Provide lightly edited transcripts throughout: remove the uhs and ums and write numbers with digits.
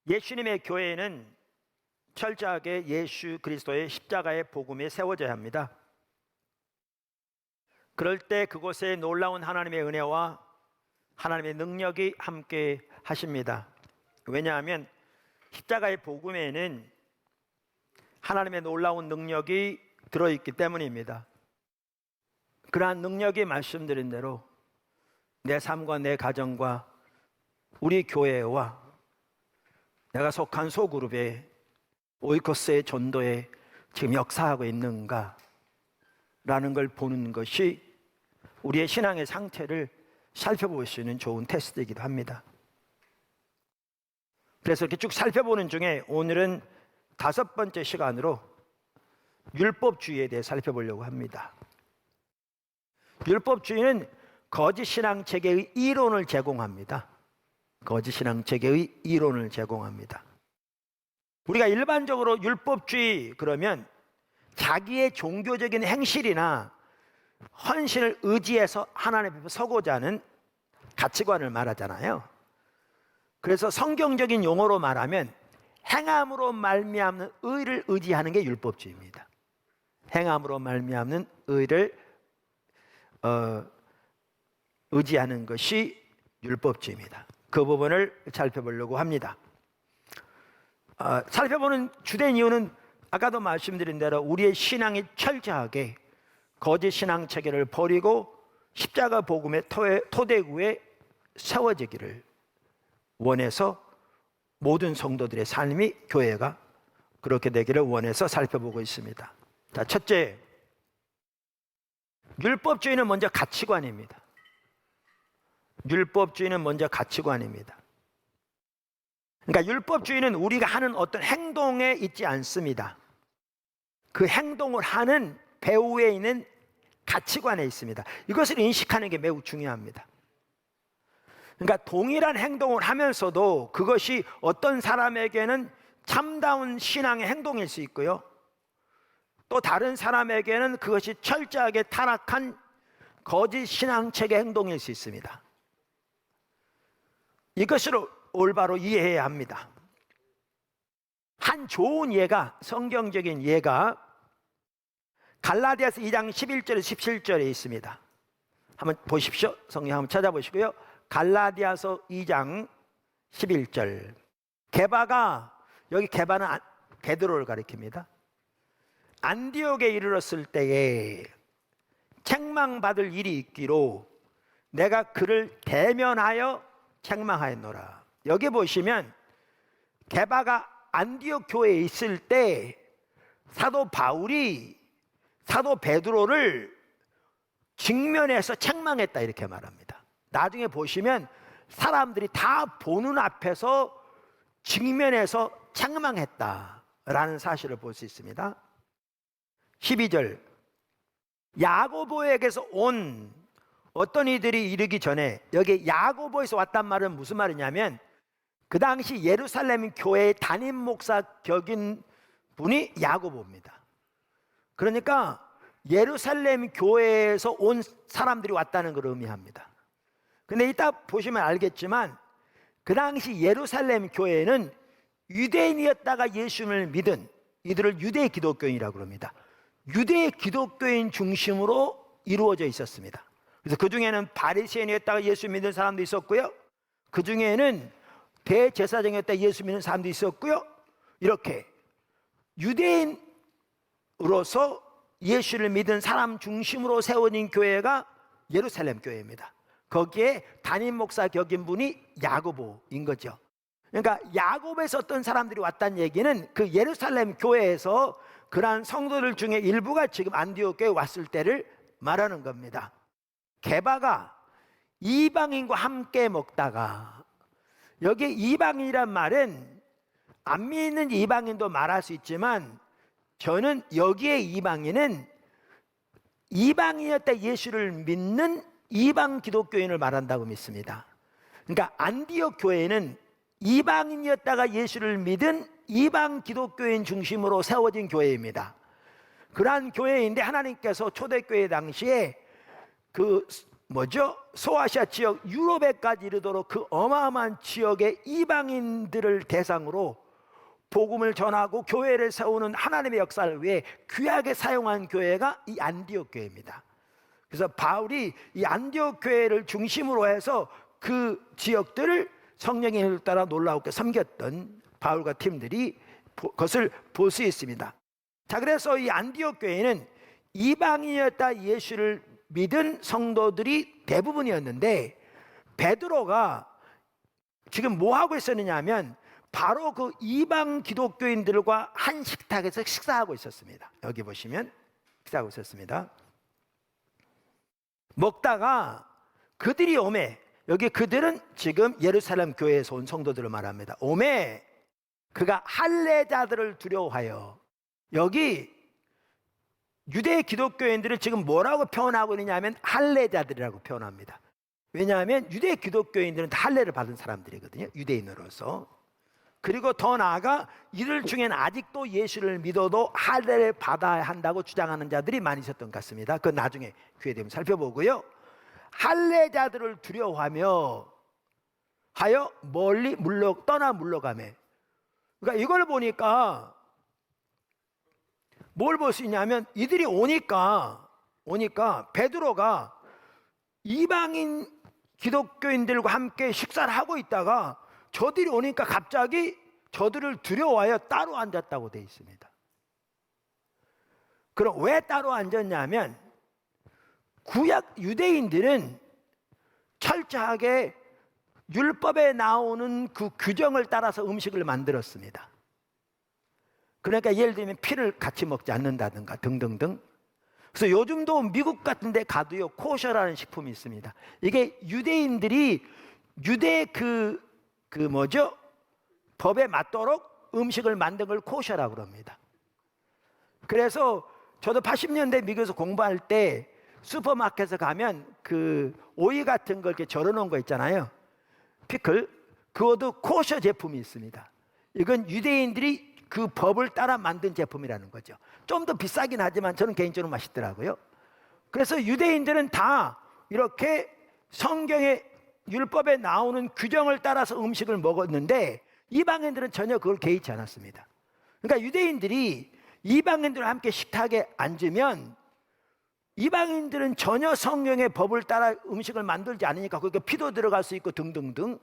예수님의 교회는 철저하게 예수 그리스도의 십자가의 복음에 세워져야 합니다. 그럴 때 그곳에 놀라운 하나님의 은혜와 하나님의 능력이 함께 하십니다. 왜냐하면 십자가의 복음에는 하나님의 놀라운 능력이 들어있기 때문입니다. 그러한 능력이 말씀드린 대로 내 삶과 내 가정과 우리 교회와 내가 속한 소그룹에 오이코스의 전도에 지금 역사하고 있는가 라는 걸 보는 것이 우리의 신앙의 상태를 살펴볼 수 있는 좋은 테스트이기도 합니다. 그래서 이렇게 쭉 살펴보는 중에 오늘은 5번째 시간으로 율법주의에 대해 살펴보려고 합니다. 율법주의는 거짓 신앙 체계의 이론을 제공합니다. 거짓 신앙 체계의 이론을 제공합니다. 우리가 일반적으로 율법주의 그러면 자기의 종교적인 행실이나 헌신을 의지해서 하나님 앞에 서고자 하는 가치관을 말하잖아요. 그래서 성경적인 용어로 말하면 행함으로 말미암는 의를 의지하는 게 율법주의입니다. 행함으로 말미암는 의를 의지하는 것이 율법주의입니다. 그 부분을 살펴보려고 합니다. 살펴보는 주된 이유는 아까도 말씀드린 대로 우리의 신앙이 철저하게 거짓 신앙 체계를 버리고 십자가 복음의 토대구에 세워지기를 원해서 모든 성도들의 삶이 교회가 그렇게 되기를 원해서 살펴보고 있습니다. 자, 첫째, 율법주의는 먼저 가치관입니다. 율법주의는 먼저 가치관입니다. 그러니까 율법주의는 우리가 하는 어떤 행동에 있지 않습니다. 그 행동을 하는 배후에 있는 가치관에 있습니다. 이것을 인식하는 게 매우 중요합니다. 그러니까 동일한 행동을 하면서도 그것이 어떤 사람에게는 참다운 신앙의 행동일 수 있고요, 또 다른 사람에게는 그것이 철저하게 타락한 거짓 신앙책의 행동일 수 있습니다. 이것을 올바로 이해해야 합니다. 한 좋은 예가, 성경적인 예가 갈라디아서 2장 11절에서 17절에 있습니다. 한번 보십시오. 성경 한번 찾아보시고요. 갈라디아서 2장 11절. 게바가, 여기 게바는 베드로를 가리킵니다. 안디옥에 이르렀을 때에 책망받을 일이 있기로 내가 그를 대면하여 책망하였노라. 여기 보시면 게바가 안디옥 교회에 있을 때 사도 바울이 사도 베드로를 직면해서 책망했다 이렇게 말합니다. 나중에 보시면 사람들이 다 보는 앞에서 직면해서 책망했다라는 사실을 볼 수 있습니다. 12절, 야고보에게서 온 어떤 이들이 이르기 전에, 여기 야고보에서 왔단 말은 무슨 말이냐면 그 당시 예루살렘 교회의 담임 목사 격인 분이 야고보입니다. 그러니까 예루살렘 교회에서 온 사람들이 왔다는 걸 의미합니다. 근데 이따 보시면 알겠지만 그 당시 예루살렘 교회는 유대인이었다가 예수님을 믿은 이들을 유대 기독교인이라고 합니다. 유대 기독교인 중심으로 이루어져 있었습니다. 그래서 그 중에는 바리새인이었다가 예수 믿는 사람도 있었고요, 그 중에는 대제사장이었다가 예수 믿는 사람도 있었고요, 이렇게 유대인으로서 예수를 믿은 사람 중심으로 세워진 교회가 예루살렘 교회입니다. 거기에 담임 목사 격인 분이 야고보인 거죠. 그러니까 야고보에서 어떤 사람들이 왔다는 얘기는 그 예루살렘 교회에서 그러한 성도들 중에 일부가 지금 안디옥 교회에 왔을 때를 말하는 겁니다. 게바가 이방인과 함께 먹다가, 여기 이방인이란 말은 안 믿는 이방인도 말할 수 있지만 저는 여기에 이방인은 이방인이었다 예수를 믿는 이방 기독교인을 말한다고 믿습니다. 그러니까 안디옥 교회는 이방인이었다가 예수를 믿은 이방 기독교인 중심으로 세워진 교회입니다. 그러한 교회인데 하나님께서 초대교회 당시에 그 소아시아 지역 유럽에까지 이르도록 그 어마어마한 지역의 이방인들을 대상으로 복음을 전하고 교회를 세우는 하나님의 역사를 위해 귀하게 사용한 교회가 이 안디옥 교회입니다. 그래서 바울이 이 안디옥 교회를 중심으로 해서 그 지역들을 성령의 힘을 따라 놀라우게 섬겼던 바울과 팀들이 그것을 볼 수 있습니다. 자, 그래서 이 안디옥 교회는 이방인이었다 예수를 믿은 성도들이 대부분이었는데, 베드로가 지금 뭐 하고 있었느냐 하면 바로 그 이방 기독교인들과 한 식탁에서 식사하고 있었습니다. 여기 보시면 식사하고 있었습니다. 먹다가 그들이 오매, 여기 그들은 지금 예루살렘 교회에서 온 성도들을 말합니다. 오매 그가 할례자들을 두려워하여, 여기 유대 기독교인들을 지금 뭐라고 표현하고 있느냐면 할례자들이라고 표현합니다. 왜냐하면 유대 기독교인들은 다 할례를 받은 사람들이거든요, 유대인으로서. 그리고 더 나아가 이들 중에는 아직도 예수를 믿어도 할례를 받아야 한다고 주장하는 자들이 많이 있었던 것 같습니다. 그건 나중에 기회 되면 살펴보고요. 할례자들을 두려워하며 하여 멀리 떠나 물러가매. 그러니까 이걸 보니까 뭘 볼 수 있냐면, 이들이 오니까 베드로가 이방인 기독교인들과 함께 식사를 하고 있다가 저들이 오니까 갑자기 저들을 두려워하여 따로 앉았다고 되어 있습니다. 그럼 왜 따로 앉았냐면, 구약 유대인들은 철저하게 율법에 나오는 그 규정을 따라서 음식을 만들었습니다. 그러니까 예를 들면 피를 같이 먹지 않는다든가 등등등. 그래서 요즘도 미국 같은 데 가도요, 코셔라는 식품이 있습니다. 이게 유대인들이 유대 법에 맞도록 음식을 만든 걸 코셔라고 그럽니다. 그래서 저도 80년대 미국에서 공부할 때 슈퍼마켓에 가면 그 오이 같은 걸 이렇게 절여놓은 거 있잖아요, 피클. 그것도 코셔 제품이 있습니다. 이건 유대인들이 그 법을 따라 만든 제품이라는 거죠. 좀 더 비싸긴 하지만 저는 개인적으로 맛있더라고요. 그래서 유대인들은 다 이렇게 성경의 율법에 나오는 규정을 따라서 음식을 먹었는데, 이방인들은 전혀 그걸 개의치 않았습니다. 그러니까 유대인들이 이방인들과 함께 식탁에 앉으면 이방인들은 전혀 성경의 법을 따라 음식을 만들지 않으니까 거기에 피도 들어갈 수 있고 등등등,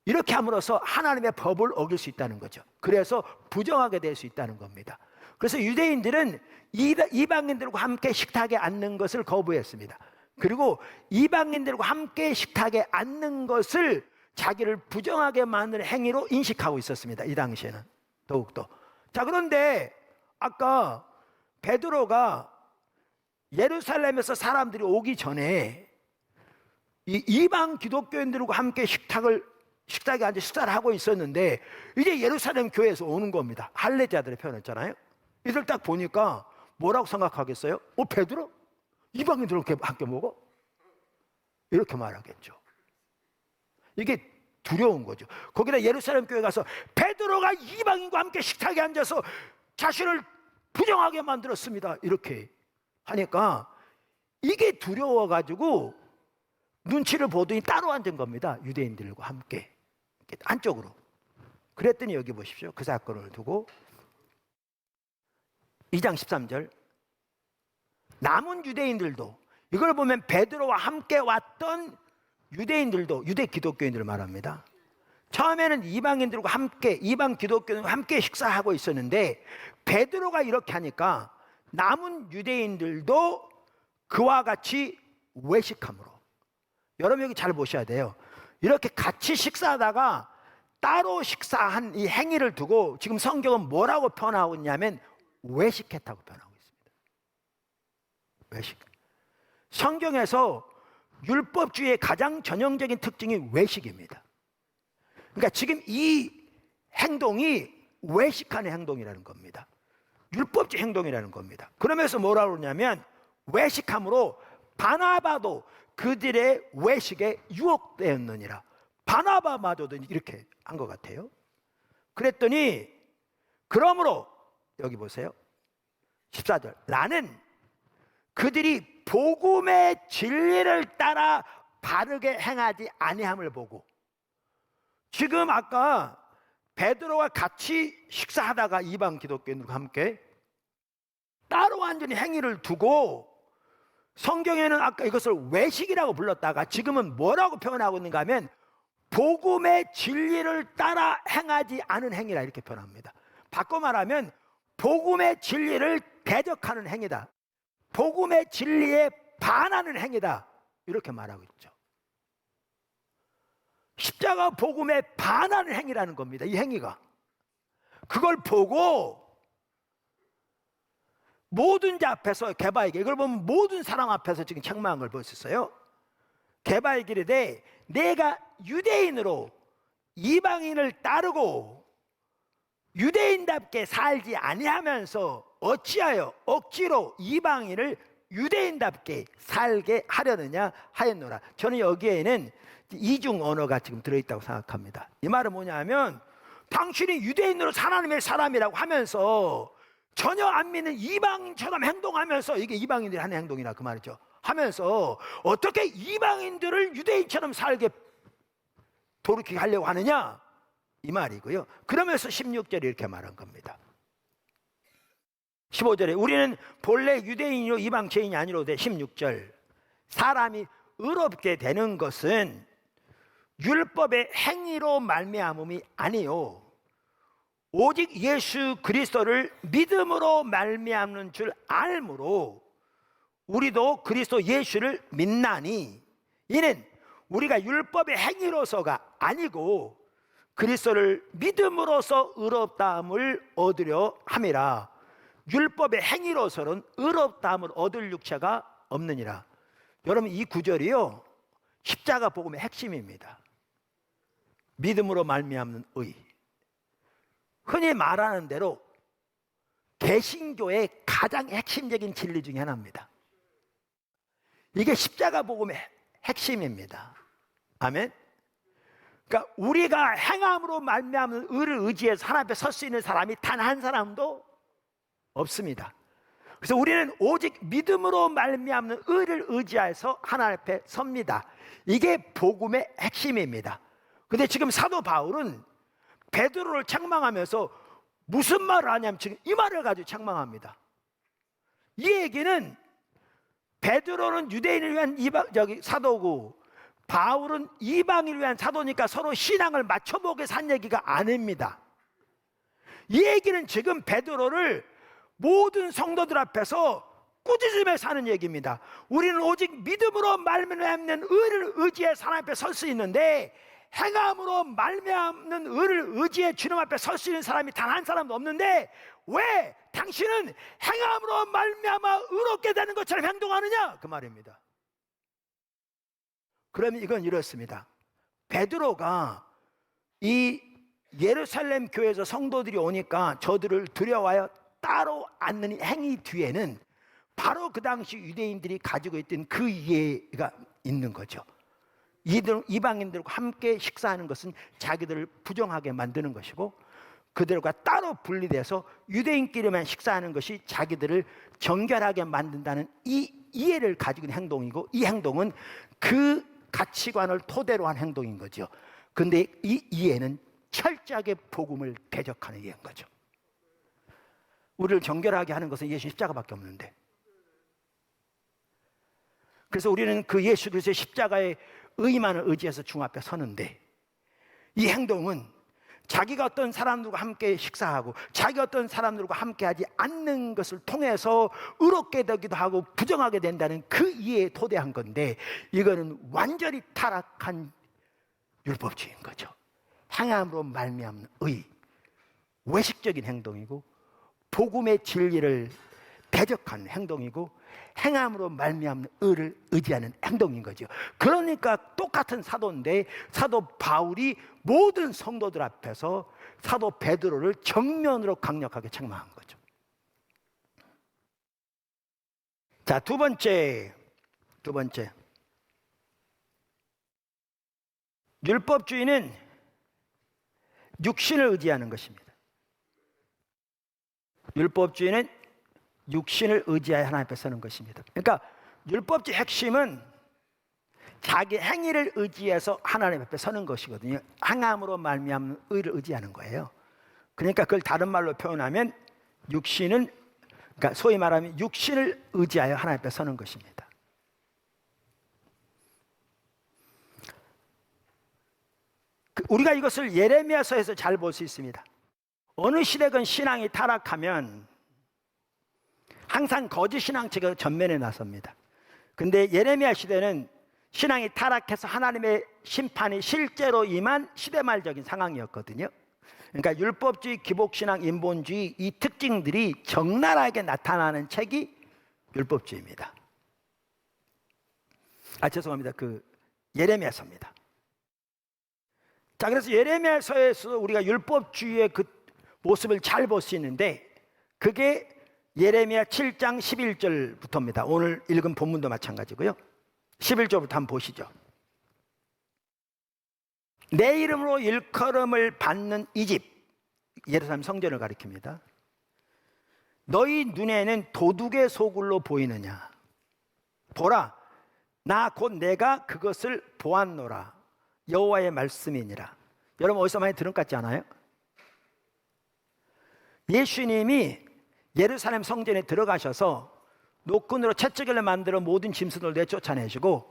이렇게 함으로써 하나님의 법을 어길 수 있다는 거죠. 그래서 부정하게 될 수 있다는 겁니다. 그래서 유대인들은 이방인들과 함께 식탁에 앉는 것을 거부했습니다. 그리고 이방인들과 함께 식탁에 앉는 것을 자기를 부정하게 만드는 행위로 인식하고 있었습니다, 이 당시에는 더욱더. 자, 그런데 아까 베드로가 예루살렘에서 사람들이 오기 전에 이 이방 기독교인들과 함께 식탁에 앉아 식사를 하고 있었는데, 이제 예루살렘 교회에서 오는 겁니다. 할례자들을 표현했잖아요. 이들 딱 보니까 뭐라고 생각하겠어요? 베드로? 이방인들과 함께 먹어? 이렇게 말하겠죠. 이게 두려운 거죠. 거기다 예루살렘 교회 가서 베드로가 이방인과 함께 식탁에 앉아서 자신을 부정하게 만들었습니다, 이렇게 하니까 이게 두려워가지고 눈치를 보더니 따로 앉은 겁니다, 유대인들과 함께 안쪽으로. 그랬더니 여기 보십시오, 그 사건을 두고 2장 13절, 남은 유대인들도, 이걸 보면 베드로와 함께 왔던 유대인들도, 유대 기독교인들을 말합니다. 처음에는 이방인들과 함께, 이방 기독교인들과 함께 식사하고 있었는데 베드로가 이렇게 하니까 남은 유대인들도 그와 같이 외식함으로. 여러분 여기 잘 보셔야 돼요. 이렇게 같이 식사하다가 따로 식사한 이 행위를 두고 지금 성경은 뭐라고 표현하고 있냐면 외식했다고 표현하고 있습니다. 외식. 성경에서 율법주의의 가장 전형적인 특징이 외식입니다. 그러니까 지금 이 행동이 외식하는 행동이라는 겁니다. 율법주의 행동이라는 겁니다. 그러면서 뭐라고 그러냐면 외식함으로 바나바도 그들의 외식에 유혹되었느니라. 바나바마저도 이렇게 한 것 같아요. 그랬더니 그러므로 여기 보세요, 14절, 나는 그들이 복음의 진리를 따라 바르게 행하지 아니함을 보고, 지금 아까 베드로와 같이 식사하다가 이방 기독교인들과 함께 따로 완전히 행위를 두고, 성경에는 아까 이것을 외식이라고 불렀다가 지금은 뭐라고 표현하고 있는가 하면 복음의 진리를 따라 행하지 않은 행위라 이렇게 표현합니다. 바꿔 말하면 복음의 진리를 대적하는 행위다, 복음의 진리에 반하는 행위다, 이렇게 말하고 있죠. 십자가 복음에 반하는 행위라는 겁니다. 이 행위가. 그걸 보고 모든 자 앞에서 게바에게, 이걸 보면 모든 사람 앞에서 지금 책망한 걸 볼 수 있어요. 게바에게 이르되 내가 유대인으로 이방인을 따르고 유대인답게 살지 아니하면서 어찌하여 억지로 이방인을 유대인답게 살게 하려느냐 하였노라. 저는 여기에는 이중 언어가 지금 들어있다고 생각합니다. 이 말은 뭐냐면, 당신이 유대인으로 하나님의 사람이라고 하면서 전혀 안 믿는 이방인처럼 행동하면서, 이게 이방인들이 하는 행동이라 그 말이죠, 하면서 어떻게 이방인들을 유대인처럼 살게 돌이키게 하려고 하느냐, 이 말이고요. 그러면서 16절에 이렇게 말한 겁니다. 15절에 우리는 본래 유대인이요 이방 죄인이 아니로되, 16절 사람이 의롭게 되는 것은 율법의 행위로 말미암음이 아니요 오직 예수 그리스도를 믿음으로 말미암는 줄 알므로 우리도 그리스도 예수를 믿나니, 이는 우리가 율법의 행위로서가 아니고 그리스도를 믿음으로써 의롭다함을 얻으려 함이라. 율법의 행위로서는 의롭다함을 얻을 육체가 없느니라. 여러분, 이 구절이요 십자가 복음의 핵심입니다. 믿음으로 말미암는 의, 흔히 말하는 대로 개신교의 가장 핵심적인 진리 중에 하나입니다. 이게 십자가 복음의 핵심입니다. 아멘. 그러니까 우리가 행함으로 말미암는 의를 의지해서 하나님 앞에 설 수 있는 사람이 단 한 사람도 없습니다. 그래서 우리는 오직 믿음으로 말미암는 의를 의지해서 하나님 앞에 섭니다. 이게 복음의 핵심입니다. 근데 지금 사도 바울은 베드로를 책망하면서 무슨 말을 하냐면 지금 이 말을 가지고 책망합니다. 이 얘기는 베드로는 유대인을 위한 사도고 바울은 이방인을 위한 사도니까 서로 신앙을 맞춰보게 산 얘기가 아닙니다. 이 얘기는 지금 베드로를 모든 성도들 앞에서 꾸짖으면서 하는 얘기입니다. 우리는 오직 믿음으로 말미암는 의를 의지해 하나님 앞에 설 수 있는데, 행함으로 말미암는 의를 의지해 주님 앞에 설 수 있는 사람이 단 한 사람도 없는데 왜 당신은 행함으로 말미암아 의롭게 되는 것처럼 행동하느냐, 그 말입니다. 그러면 이건 이렇습니다. 베드로가 이 예루살렘 교회에서 성도들이 오니까 저들을 들여와요 따로 앉는 이 행위 뒤에는 바로 그 당시 유대인들이 가지고 있던 그 이해가 있는 거죠. 이방인들과 함께 식사하는 것은 자기들을 부정하게 만드는 것이고, 그들과 따로 분리돼서 유대인끼리만 식사하는 것이 자기들을 정결하게 만든다는 이 이해를 가지고 있는 행동이고, 이 행동은 그 가치관을 토대로 한 행동인 거죠. 근데 이 이해는 철저하게 복음을 대적하는 이해인 거죠. 우리를 정결하게 하는 것은 예수 십자가밖에 없는데, 그래서 우리는 그 예수 그리스도의 십자가의 의만을 의지해서 중 앞에 서는데, 이 행동은 자기가 어떤 사람들과 함께 식사하고 자기가 어떤 사람들과 함께 하지 않는 것을 통해서 의롭게 되기도 하고 부정하게 된다는 그 이해에 토대한 건데, 이거는 완전히 타락한 율법주의인 거죠. 행함으로 말미암는 의, 외식적인 행동이고 복음의 진리를 대적하는 행동이고 행함으로 말미암는 의를 의지하는 행동인 거죠. 그러니까 똑같은 사도인데 사도 바울이 모든 성도들 앞에서 사도 베드로를 정면으로 강력하게 책망한 거죠. 자, 두 번째 율법주의는 육신을 의지하는 것입니다. 율법주의는 육신을 의지하여 하나님 앞에 서는 것입니다. 그러니까 율법주의 핵심은 자기 행위를 의지해서 하나님 앞에 서는 것이거든요. 행함으로 말미암는 의를 의지하는 거예요. 그러니까 그걸 다른 말로 표현하면 육신은, 그러니까 소위 말하면 육신을 의지하여 하나님 앞에 서는 것입니다. 우리가 이것을 예레미야서에서 잘 볼 수 있습니다. 어느 시대건 신앙이 타락하면 항상 거짓 신앙체가 전면에 나섭니다. 근데 예레미야 시대는 신앙이 타락해서 하나님의 심판이 실제로 임한 시대말적인 상황이었거든요. 그러니까 율법주의, 기복신앙, 인본주의 이 특징들이 적나라하게 나타나는 책이 율법주의입니다. 죄송합니다. 예레미야서입니다. 자, 그래서 예레미야서에서 우리가 율법주의의 그 모습을 잘 볼 수 있는데 그게 예레미야 7장 11절부터입니다. 오늘 읽은 본문도 마찬가지고요. 11절부터 한번 보시죠. 내 이름으로 일컬음을 받는 이 집, 예루살렘 성전을 가리킵니다. 너희 눈에는 도둑의 소굴로 보이느냐? 보라, 나 곧 내가 그것을 보았노라. 여호와의 말씀이니라. 여러분 어디서 많이 들은 것 같지 않아요? 예수님이 예루살렘 성전에 들어가셔서 노끈으로 채찍을 만들어 모든 짐승을 내쫓아내시고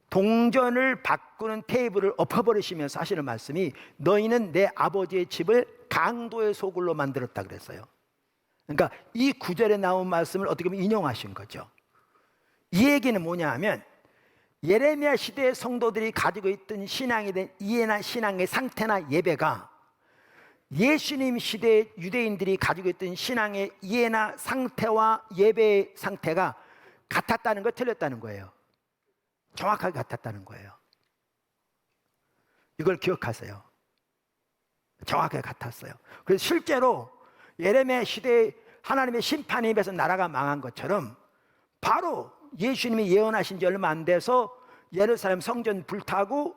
동전을 바꾸는 테이블을 엎어버리시면서 하시는 말씀이 너희는 내 아버지의 집을 강도의 소굴로 만들었다 그랬어요. 그러니까 이 구절에 나온 말씀을 어떻게 보면 인용하신 거죠. 이 얘기는 뭐냐 하면 예레미야 시대의 성도들이 가지고 있던 신앙에 대한 이해나 신앙의 상태나 예배가 예수님 시대의 유대인들이 가지고 있던 신앙의 이해나 상태와 예배의 상태가 같았다는 거, 틀렸다는 거예요. 정확하게 같았다는 거예요. 이걸 기억하세요. 정확하게 같았어요. 그래서 실제로 예레미야 시대에 하나님의 심판에 입에서 나라가 망한 것처럼 바로 예수님이 예언하신 지 얼마 안 돼서 예루살렘 성전 불타고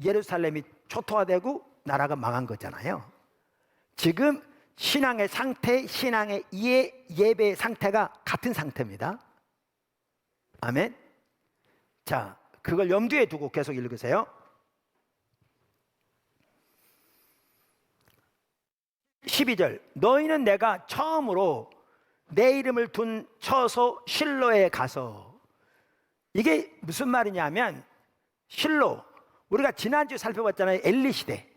예루살렘이 초토화되고 나라가 망한 거잖아요. 지금 신앙의 상태, 신앙의 이해, 예배의 상태가 같은 상태입니다. 아멘. 자, 그걸 염두에 두고 계속 읽으세요. 12절, 너희는 내가 처음으로 내 이름을 둔 처소 실로에 가서. 이게 무슨 말이냐면 실로, 우리가 지난주에 살펴봤잖아요. 엘리 시대.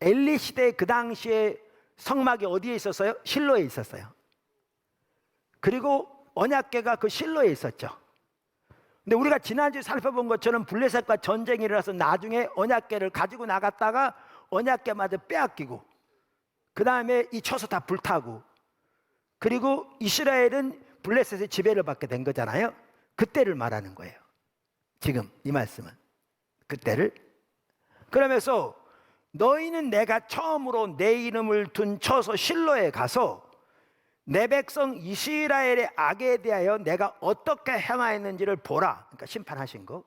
엘리 시대 그 당시에 성막이 어디에 있었어요? 실로에 있었어요. 그리고 언약궤가 그 실로에 있었죠. 근데 우리가 지난주에 살펴본 것처럼 블레셋과 전쟁이 일어나서 나중에 언약궤를 가지고 나갔다가 언약궤마저 빼앗기고 그 다음에 이 처소 다 불타고 그리고 이스라엘은 블레셋의 지배를 받게 된 거잖아요. 그때를 말하는 거예요. 지금 이 말씀은 그때를. 그러면서 너희는 내가 처음으로 내 이름을 둔 처소 실로에 가서 내 백성 이스라엘의 악에 대하여 내가 어떻게 행하였는지를 보라. 그러니까 심판하신 거.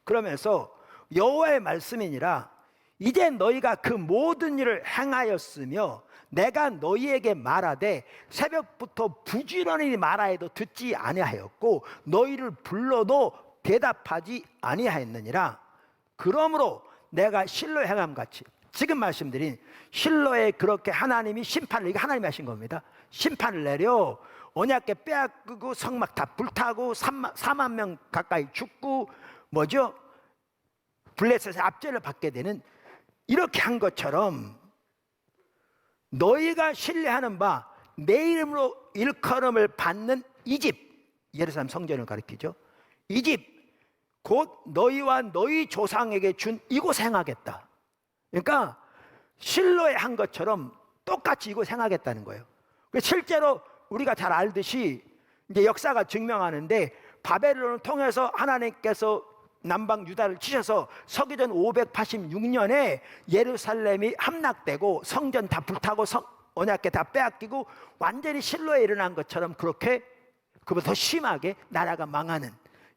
그러면서 여호와의 말씀이니라. 이제 너희가 그 모든 일을 행하였으며 내가 너희에게 말하되 새벽부터 부지런히 말하여도 듣지 아니하였고 너희를 불러도 대답하지 아니하였느니라. 그러므로 내가 실로의 행함같이, 지금 말씀드린 실로에 그렇게 하나님이 심판을, 이게 하나님이 하신 겁니다. 심판을 내려 언약궤 빼앗기고 성막 다 불타고 4만 명 가까이 죽고 뭐죠? 블레셋의 압제를 받게 되는, 이렇게 한 것처럼 너희가 신뢰하는 바 내 이름으로 일컬음을 받는 이 집, 예루살렘 성전을 가리키죠. 이 집 곧 너희와 너희 조상에게 준 이곳 행하겠다. 그러니까 실로에 한 것처럼 똑같이 이곳 행하겠다는 거예요. 실제로 우리가 잘 알듯이 이제 역사가 증명하는데 바벨론을 통해서 하나님께서 남방 유다를 치셔서 서기전 586년에 예루살렘이 함락되고 성전 다 불타고 언약궤 다 빼앗기고 완전히 실로에 일어난 것처럼 그렇게 그보다 더 심하게 나라가 망하는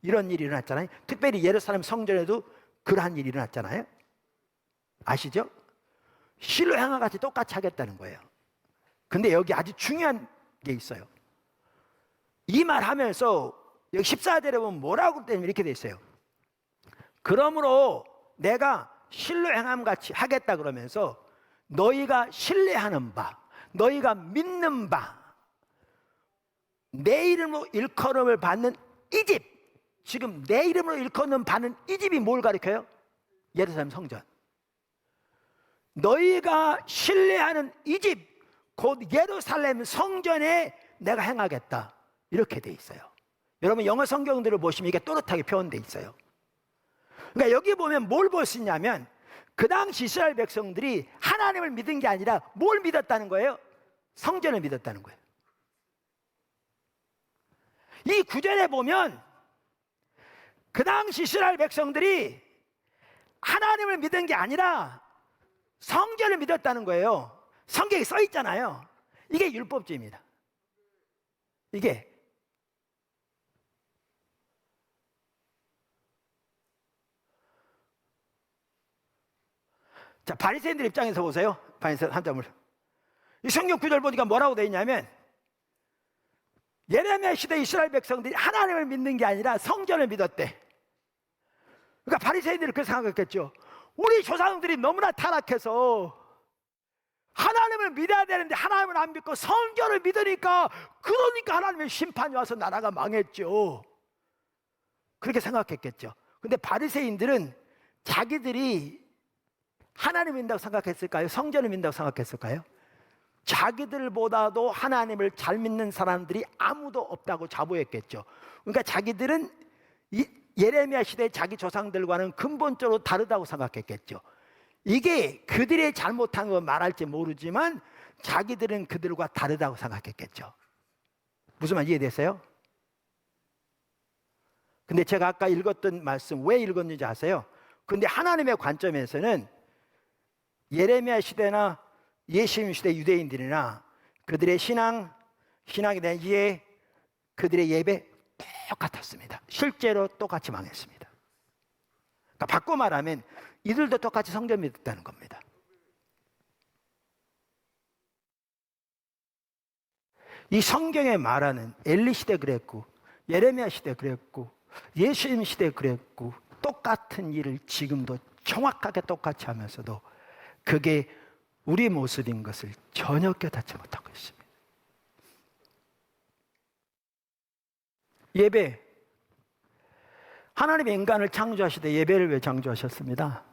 이런 일이 일어났잖아요. 특별히 예루살렘 성전에도 그러한 일이 일어났잖아요. 아시죠? 실로 행와 같이 똑같이 하겠다는 거예요. 근데 여기 아주 중요한 게 있어요. 이 말 하면서 여기 14절에 보면 뭐라고 때문에 이렇게 돼 있어요. 그러므로 내가 실로 행함 같이 하겠다 그러면서 너희가 신뢰하는 바, 너희가 믿는 바, 내 이름으로 일컬음을 받는 이 집, 지금 내 이름으로 일컬음 받는 이 집이 뭘 가리켜요? 예루살렘 성전. 너희가 신뢰하는 이 집, 곧 예루살렘 성전에 내가 행하겠다, 이렇게 돼 있어요. 여러분 영어 성경들을 보시면 이게 또렷하게 표현돼 있어요. 그러니까 여기 보면 뭘 볼 수 있냐면 그 당시 이스라엘 백성들이 하나님을 믿은 게 아니라 뭘 믿었다는 거예요? 성전을 믿었다는 거예요. 이 구절에 보면 그 당시 이스라엘 백성들이 하나님을 믿은 게 아니라 성전을 믿었다는 거예요. 성경에 써 있잖아요. 이게 율법주의입니다. 이게 자, 바리새인들 입장에서 보세요. 바리새인 한 점을. 이 성경 구절 보니까 뭐라고 되어 있냐면 예레미야 시대 이스라엘 백성들이 하나님을 믿는 게 아니라 성전을 믿었대. 그러니까 바리새인들이 그렇게 생각했겠죠. 우리 조상들이 너무나 타락해서 하나님을 믿어야 되는데 하나님을 안 믿고 성전을 믿으니까, 그러니까 하나님의 심판이 와서 나라가 망했죠. 그렇게 생각했겠죠. 근데 바리새인들은 자기들이 하나님을 믿는다고 생각했을까요? 성전을 믿는다고 생각했을까요? 자기들보다도 하나님을 잘 믿는 사람들이 아무도 없다고 자부했겠죠. 그러니까 자기들은 예레미야 시대 자기 조상들과는 근본적으로 다르다고 생각했겠죠. 이게 그들의 잘못한 거 말할지 모르지만 자기들은 그들과 다르다고 생각했겠죠. 무슨 말 이해되세요? 근데 제가 아까 읽었던 말씀 왜 읽었는지 아세요? 근데 하나님의 관점에서는 예레미야 시대나 예수님 시대 유대인들이나 그들의 신앙에 대한 이해, 그들의 예배 똑같았습니다. 실제로 똑같이 망했습니다. 그러니까 바꿔 말하면 이들도 똑같이 성전 믿었다는 겁니다. 이 성경에 말하는 엘리 시대 그랬고 예레미야 시대 그랬고 예수님 시대 그랬고 똑같은 일을 지금도 정확하게 똑같이 하면서도 그게 우리 모습인 것을 전혀 깨닫지 못하고 있습니다. 예배, 하나님의 인간을 창조하실 때 예배를 왜 창조하셨습니다?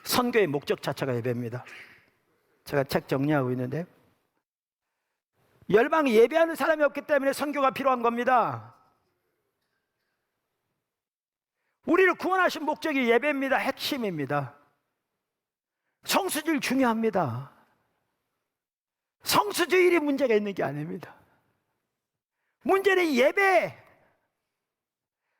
선교의 목적 자체가 예배입니다. 제가 책 정리하고 있는데 열방에 예배하는 사람이 없기 때문에 선교가 필요한 겁니다. 우리를 구원하신 목적이 예배입니다. 핵심입니다. 성수주일 중요합니다. 성수주일이 문제가 있는 게 아닙니다. 문제는 예배,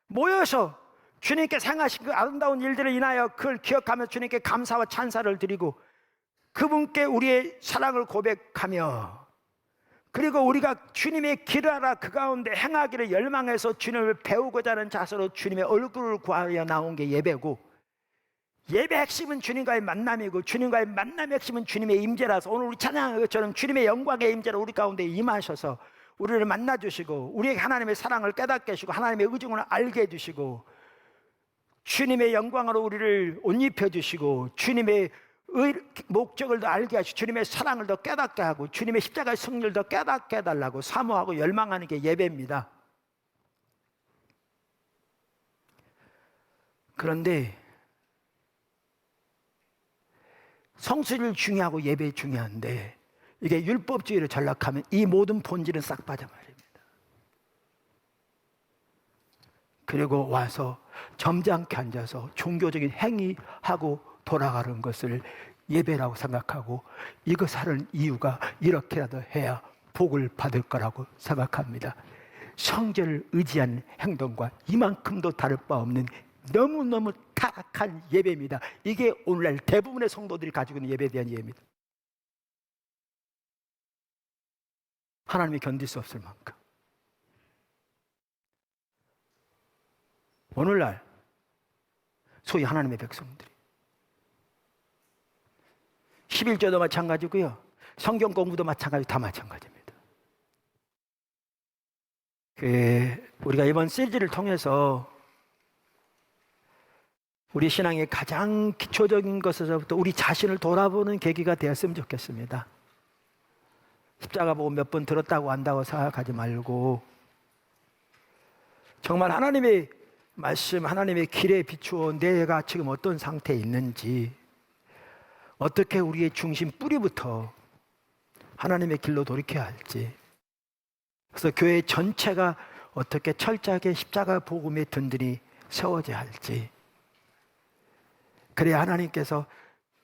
모여서 주님께서 행하신 그 아름다운 일들을 인하여 그걸 기억하며 주님께 감사와 찬사를 드리고 그분께 우리의 사랑을 고백하며, 그리고 우리가 주님의 길을 알아 그 가운데 행하기를 열망해서 주님을 배우고자 하는 자세로 주님의 얼굴을 구하여 나온 게 예배고, 예배 핵심은 주님과의 만남이고 주님과의 만남의 핵심은 주님의 임재라서 오늘 우리 찬양한 것처럼 주님의 영광의 임재로 우리 가운데 임하셔서 우리를 만나주시고 우리에게 하나님의 사랑을 깨닫게 해주시고 하나님의 의중을 알게 해주시고 주님의 영광으로 우리를 옷 입혀주시고 주님의 목적을 더 알게 하시고 주님의 사랑을 더 깨닫게 하고 주님의 십자가의 승리를 더 깨닫게 해달라고 사모하고 열망하는 게 예배입니다. 그런데 성수를 중요하고 예배 중요한데 이게 율법주의를 전락하면 이 모든 본질은 싹 빠져버립니다. 그리고 와서 점잖게 앉아서 종교적인 행위하고 돌아가는 것을 예배라고 생각하고 이것 하는 이유가 이렇게라도 해야 복을 받을 거라고 생각합니다. 성전을 의지한 행동과 이만큼도 다를 바 없는 너무너무 타락한 예배입니다. 이게 오늘날 대부분의 성도들이 가지고 있는 예배에 대한 이해입니다. 하나님이 견딜 수 없을 만큼. 오늘날 소위 하나님의 백성들이 11조도 마찬가지고요, 성경 공부도 마찬가지, 다 마찬가지입니다. 우리가 이번 시리즈를 통해서 우리 신앙의 가장 기초적인 것에서부터 우리 자신을 돌아보는 계기가 되었으면 좋겠습니다. 십자가 보고 몇 번 들었다고 한다고 생각하지 말고 정말 하나님의 말씀, 하나님의 길에 비추어 내가 지금 어떤 상태에 있는지, 어떻게 우리의 중심 뿌리부터 하나님의 길로 돌이켜야 할지, 그래서 교회 전체가 어떻게 철저하게 십자가 복음의 든든히 세워져야 할지, 그래야 하나님께서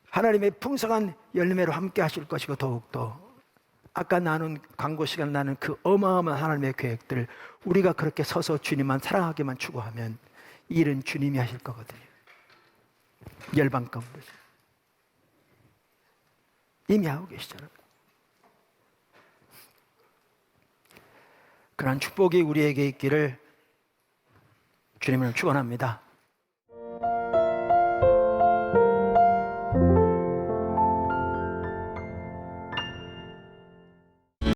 하나님의 풍성한 열매로 함께 하실 것이고, 더욱더 아까 나눈 광고 시간 나눈 그 어마어마한 하나님의 계획들, 우리가 그렇게 서서 주님만 사랑하기만 추구하면 이 일은 주님이 하실 거거든요. 열방 가운데 이미 하고 계시잖아요. 그런 축복이 우리에게 있기를 주님을 축원합니다.